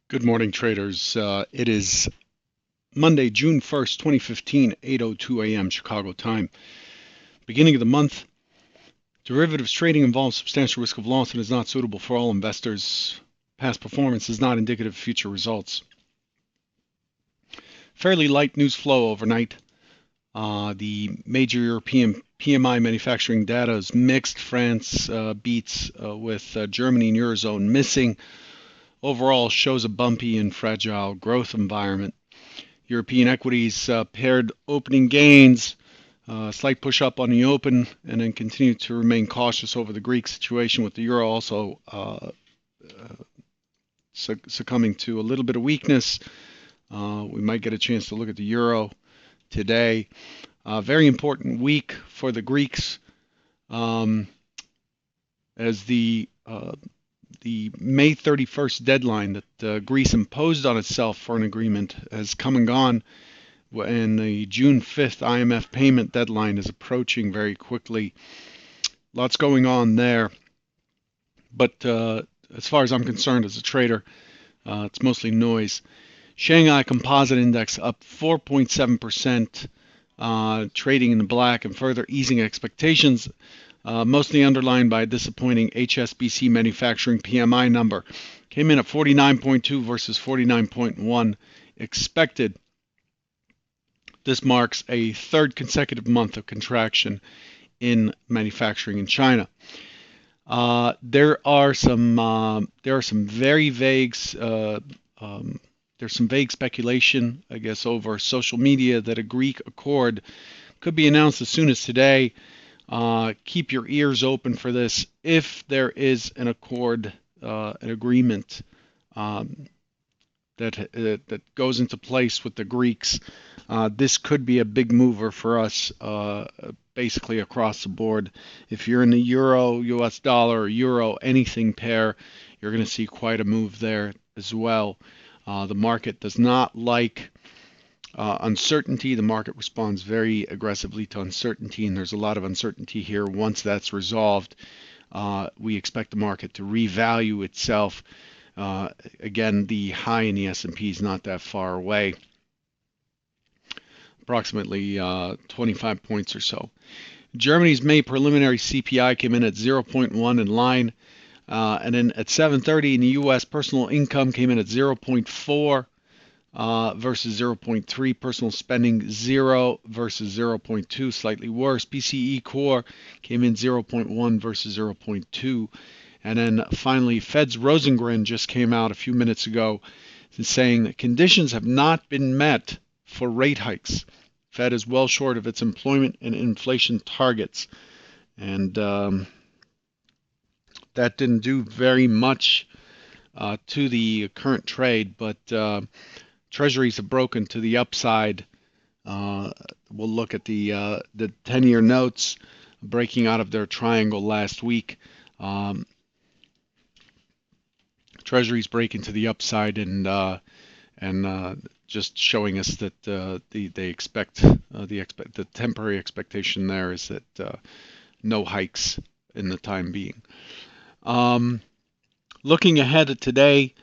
Good morning, traders. It is Monday, June 1st, 2015, 8:02 a.m. Chicago time. Beginning of the month, derivatives trading involves substantial risk of loss and is not suitable for all investors. Past performance is not indicative of future results. Fairly light news flow overnight. The major European PMI manufacturing data is mixed. France beats with Germany and Eurozone missing. Overall shows a bumpy and fragile growth environment. European equities paired opening gains, slight push up on the open, and then continue to remain cautious over the Greek situation, with the euro also succumbing to a little bit of weakness. We might get a chance to look at the euro today. Very important week for the Greeks, um, as the May 31st deadline that Greece imposed on itself for an agreement has come and gone, and the June 5th IMF payment deadline is approaching very quickly. Lots going on there, but as far as I'm concerned as a trader, it's mostly noise. Shanghai Composite Index up 4.7%, trading in the black and further easing expectations, mostly underlined by a disappointing HSBC manufacturing PMI number. Came in at 49.2 versus 49.1 expected. This marks a third consecutive month of contraction in manufacturing in China. There are some very vague there's some vague speculation, I guess, over social media that a Greek accord could be announced as soon as today. Keep your ears open for this. If there is an accord, an agreement that goes into place with the Greeks, this could be a big mover for us, basically across the board. If you're in the euro, US dollar, euro, anything pair, you're going to see quite a move there as well. The market does not like uncertainty. The market responds very aggressively to uncertainty, and there's a lot of uncertainty here. Once that's resolved, we expect the market to revalue itself. Again, the high in the S&P is not that far away, approximately 25 points or so. Germany's May preliminary CPI came in at 0.1 in line. And then at 7:30 in the U.S., personal income came in at 0.4 versus 0.3. Personal spending 0 versus 0.2, slightly worse. PCE core came in 0.1 versus 0.2. And then finally, Fed's Rosengren just came out a few minutes ago saying that conditions have not been met for rate hikes. Fed is well short of its employment and inflation targets. And that didn't do very much to the current trade, but treasuries have broken to the upside. We'll look at the 10-year notes breaking out of their triangle last week. Treasuries breaking to the upside, and just showing us that they expect the temporary expectation there is that no hikes in the time being. Looking ahead at today,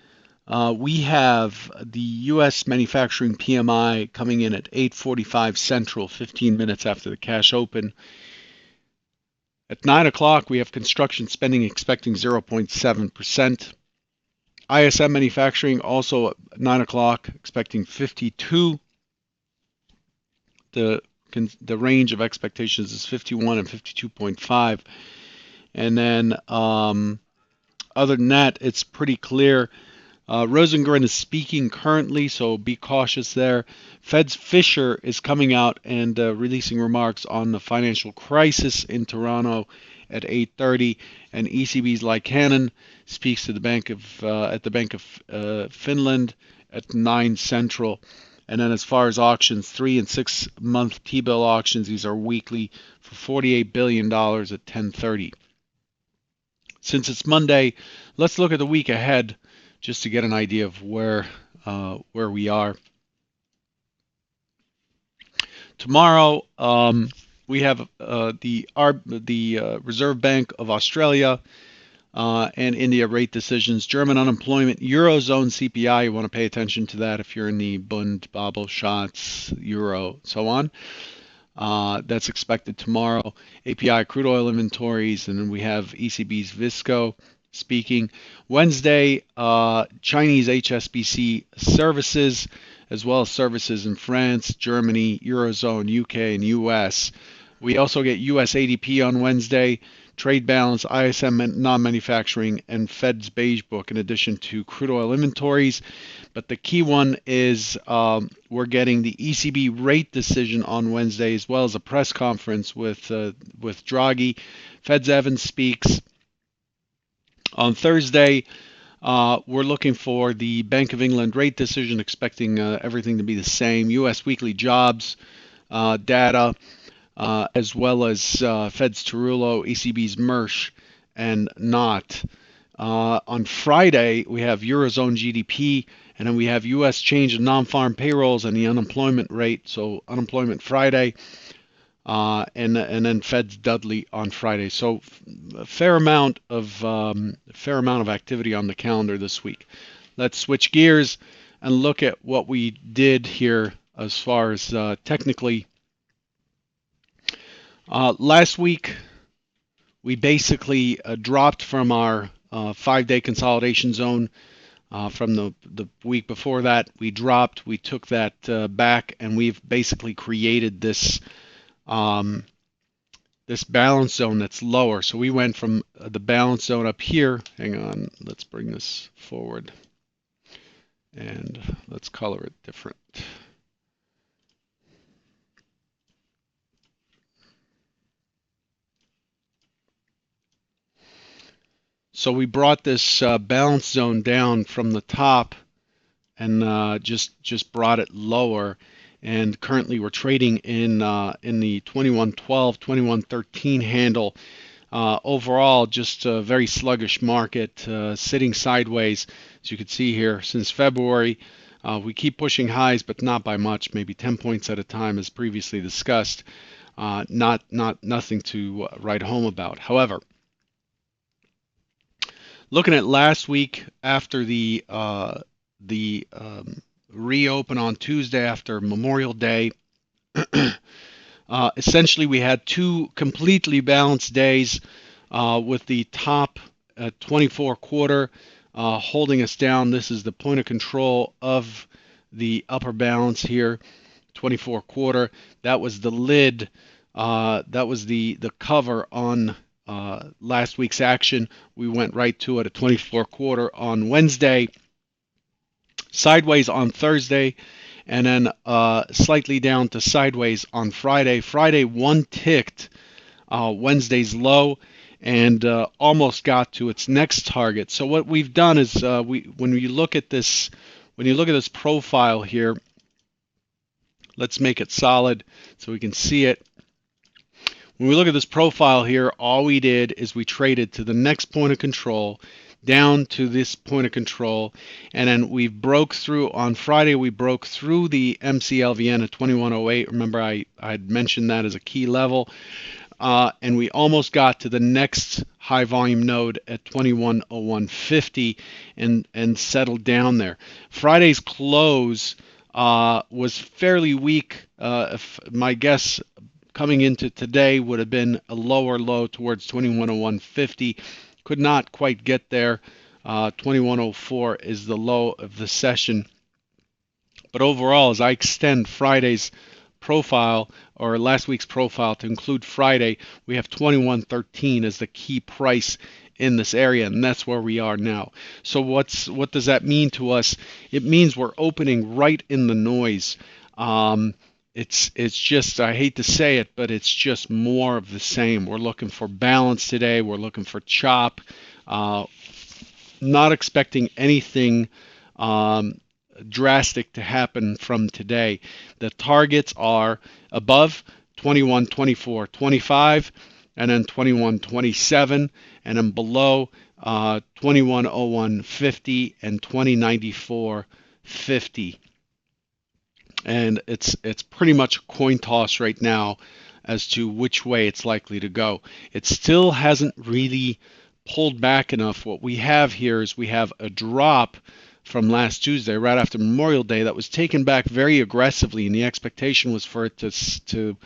we have the U.S. manufacturing PMI coming in at 8:45 Central, 15 minutes after the cash open. At 9 o'clock, we have construction spending expecting 0.7%. ISM manufacturing also at 9 o'clock expecting 52. The range of expectations is 51 and 52.5. And then other than that, it's pretty clear. Rosengren is speaking currently, so be cautious there. Fed's Fisher is coming out and releasing remarks on the financial crisis in Toronto at 8:30, and ECB's Lycanen speaks to the Bank of at the Bank of Finland at 9 Central. And then as far as auctions, 3 and 6 month T-bill auctions, these are weekly for $48 billion at 10:30. Since it's Monday, let's look at the week ahead just to get an idea of where we are. Tomorrow, we have the Reserve Bank of Australia and India rate decisions. German unemployment, Eurozone CPI, you want to pay attention to that if you're in the Bund, Babel, Schatz, Euro, so on. That's expected tomorrow. API crude oil inventories, and then we have ECB's Visco speaking. Wednesday, Chinese HSBC services, as well as services in France, Germany, Eurozone, UK, and US. We also get US ADP on Wednesday, trade balance, ISM non-manufacturing, and Fed's beige book, in addition to crude oil inventories. But the key one is we're getting the ECB rate decision on Wednesday, as well as a press conference with Draghi. Fed's Evans speaks on Thursday. We're looking for the Bank of England rate decision, expecting everything to be the same. U.S. weekly jobs data, as well as Fed's Tarullo, ECB's Mersch, and Not. On Friday, we have Eurozone GDP, and then we have U.S. change in non-farm payrolls and the unemployment rate. So unemployment Friday, and then Fed's Dudley on Friday. So a fair amount of activity on the calendar this week. Let's switch gears and look at what we did here as far as technically. Last week, we basically dropped from our 5-day consolidation zone. From the week before that, we dropped. We took that back, and we've basically created this this balance zone that's lower. So we went from the balance zone up here. Hang on, let's bring this forward, and let's color it different. So we brought this balance zone down from the top and just brought it lower. And currently we're trading in the 2112, 2113 handle. Overall, just a very sluggish market, sitting sideways, as you can see here, since February. We keep pushing highs, but not by much, maybe 10 points at a time, as previously discussed. Nothing to write home about. However, looking at last week after the reopen on Tuesday after Memorial Day, essentially we had two completely balanced days with the top 24 quarter holding us down. This is the point of control of the upper balance here, 24 quarter. That was the lid. That was the cover on last week's action. We went right to it at 24 quarter on Wednesday, sideways on Thursday, and then slightly down to sideways on Friday. Friday one ticked Wednesday's low and almost got to its next target. So what we've done is when you look at this profile here, let's make it solid so we can see it. When we look at this profile here, all we did is we traded to the next point of control, down to this point of control, and then we broke through on Friday. We broke through the MCLVN at 2108. Remember, I had mentioned that as a key level, and we almost got to the next high volume node at 2101.50 and settled down there. Friday's close was fairly weak. If my guess coming into today would have been a lower low towards 2101.50. Could not quite get there. 2104 is the low of the session. But overall, as I extend Friday's profile, or last week's profile, to include Friday, we have 2113 as the key price in this area, and that's where we are now. So what does that mean to us? It means we're opening right in the noise. It's just, I hate to say it, but it's just more of the same. We're looking for balance today. We're looking for chop. Not expecting anything drastic to happen from today. The targets are above 21, 24, 25, and then 21, 27, and then below 2101.50 and 2094.50. And it's pretty much a coin toss right now as to which way it's likely to go. It still hasn't really pulled back enough. What we have here is we have a drop from last Tuesday, right after Memorial Day, that was taken back very aggressively, and the expectation was for it to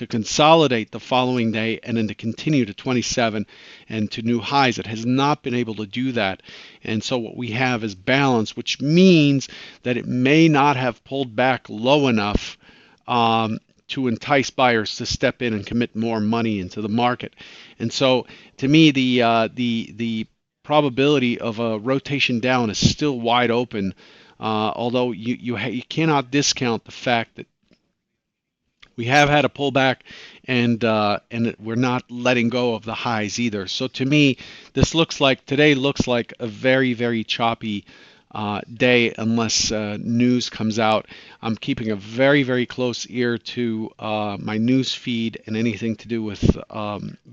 consolidate the following day and then to continue to 27 and to new highs. It has not been able to do that, and so what we have is balance, which means that it may not have pulled back low enough to entice buyers to step in and commit more money into the market. And so, to me, the probability of a rotation down is still wide open. Although you cannot discount the fact that we have had a pullback, and we're not letting go of the highs either. So to me, today looks like a very choppy day unless news comes out. I'm keeping a very close ear to my news feed and anything to do with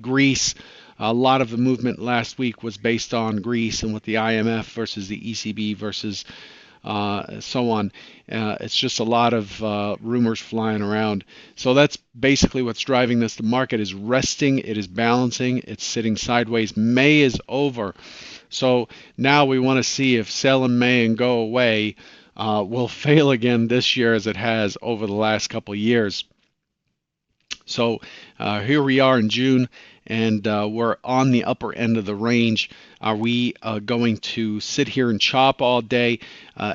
Greece. A lot of the movement last week was based on Greece and with the IMF versus the ECB versus so on. It's just a lot of rumors flying around. So that's basically what's driving this. The market is resting, it is balancing, it's sitting sideways. May is over. So now we want to see if sell in May and go away will fail again this year as it has over the last couple of years. So here we are in June, and we're on the upper end of the range. Are we going to sit here and chop all day?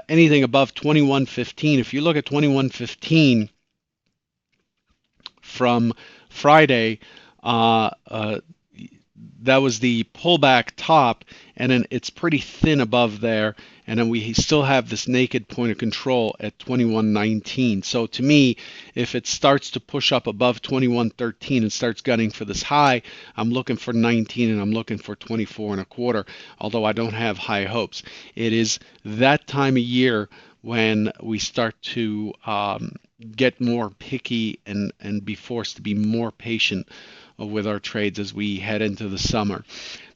Anything above 21.15, if you look at 21.15 from Friday, that was the pullback top, and then it's pretty thin above there, and then we still have this naked point of control at 21.19. So to me, if it starts to push up above 21.13 and starts gunning for this high, I'm looking for 19 and I'm looking for 24 and a quarter, although I don't have high hopes. It is that time of year when we start to get more picky and be forced to be more patient with our trades as we head into the summer.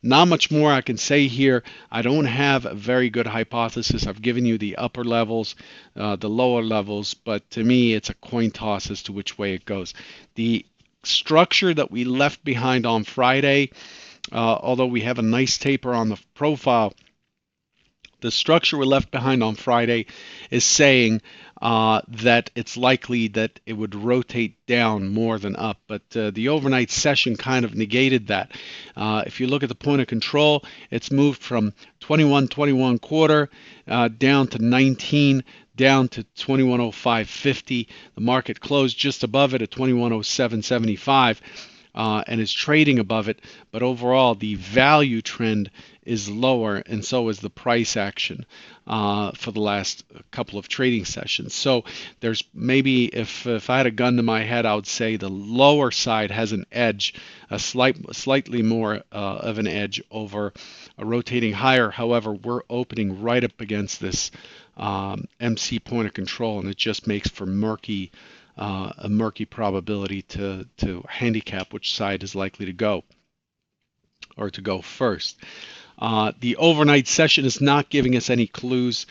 Not much more I can say here. I don't have a very good hypothesis. I've given you the upper levels, the lower levels, but to me it's a coin toss as to which way it goes. The structure that we left behind on Friday, although we have a nice taper on the profile, the structure we left behind on Friday is saying that it's likely that it would rotate down more than up, but the overnight session kind of negated that. If you look at the point of control, it's moved from 21 quarter down to 19, down to 21.0550. The market closed just above it at 21.0775. And is trading above it, but overall the value trend is lower, and so is the price action for the last couple of trading sessions. So there's maybe, if I had a gun to my head, I would say the lower side has an edge, a slightly more of an edge over a rotating higher. However, we're opening right up against this MC point of control, and it just makes for a murky probability to handicap which side is likely to go or to go first. The overnight session is not giving us any clues.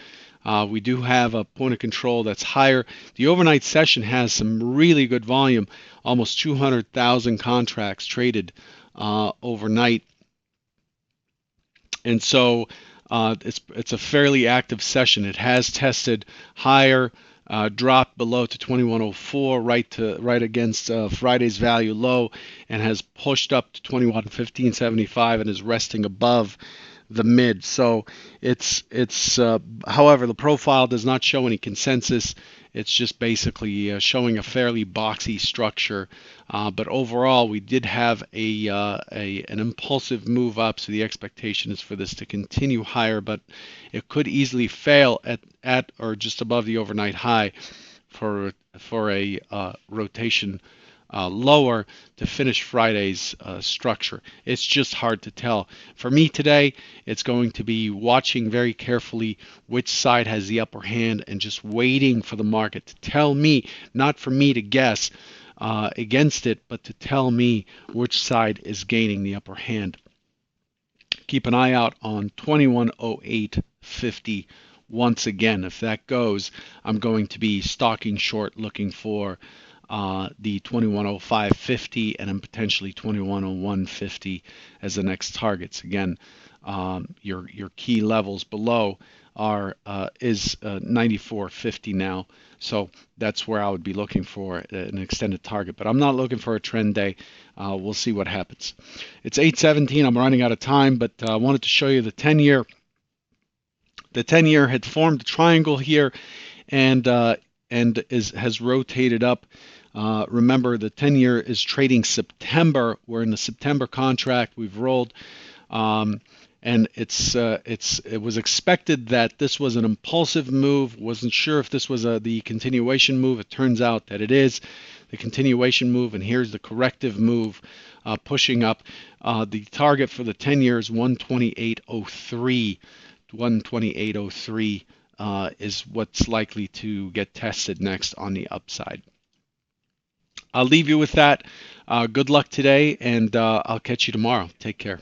We do have a point of control that's higher. The overnight session has some really good volume, almost 200,000 contracts traded overnight. And so it's a fairly active session. It has tested higher, dropped below to 2104, right against Friday's value low, and has pushed up to 2115.75 and is resting above the mid. So it's however, the profile does not show any consensus. It's just basically showing a fairly boxy structure, but overall we did have an impulsive move up, so the expectation is for this to continue higher, but it could easily fail at or just above the overnight high for a rotation lower to finish Friday's structure. It's just hard to tell. For me today, it's going to be watching very carefully which side has the upper hand and just waiting for the market to tell me, not for me to guess against it, but to tell me which side is gaining the upper hand. Keep an eye out on 2108.50 once again. If that goes, I'm going to be stalking short, looking for the 2105.50 and then potentially 2101.50 as the next targets. Again, your key levels below are is 94.50 now. So that's where I would be looking for an extended target. But I'm not looking for a trend day. We'll see what happens. It's 8:17. I'm running out of time, but I wanted to show you the 10-year. The 10-year had formed a triangle here and has rotated up. Remember, the 10-year is trading September. We're in the September contract. We've rolled. And it was expected that this was an impulsive move. Wasn't sure if this was the continuation move. It turns out that it is the continuation move, and here's the corrective move, pushing up. The target for the 10 years 128.03. 128.03 is what's likely to get tested next on the upside. I'll leave you with that. Good luck today, and I'll catch you tomorrow. Take care.